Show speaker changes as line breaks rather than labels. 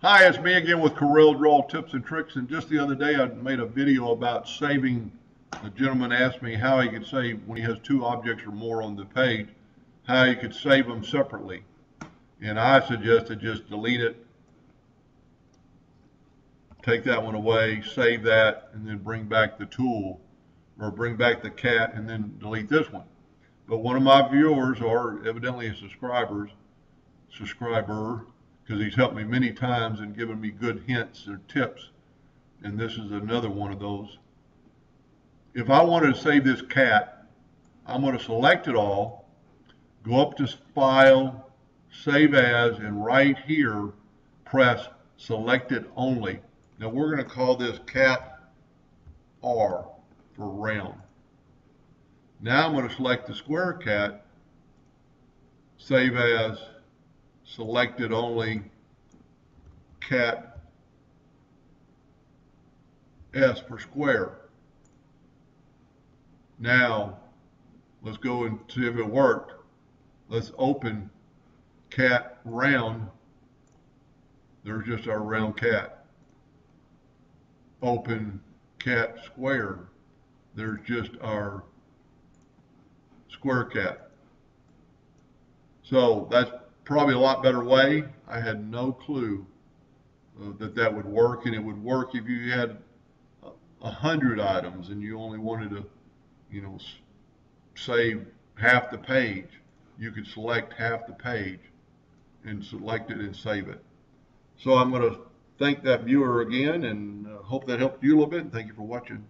Hi, it's me again with Corel Draw Tips and Tricks. And just the other day, I made a video about saving. The gentleman asked me how he could save when he has two objects or more on the page, how he could save them separately. And I suggested just delete it, take that one away, save that, and then bring back the tool, or bring back the cat and then delete this one. But one of my viewers, or evidently a subscriber, because he's helped me many times and given me good hints or tips, and this is another one of those. If I wanted to save this cat, I'm going to select it all, go up to File, Save As, and right here press Select It Only. Now we're going to call this Cat R for round. Now I'm going to select the square cat, Save As, Select It Only, Cat S for square. Now let's go and see if it worked. Let's open cat round. There's just our round cat. Open cat square. There's just our square cat. So that's probably a lot better way. I had no clue that would work, and it would work if you had 100 items and you only wanted to, save half the page. You could select half the page and select it and save it. So I'm going to thank that viewer again, and hope that helped you a little bit, and thank you for watching.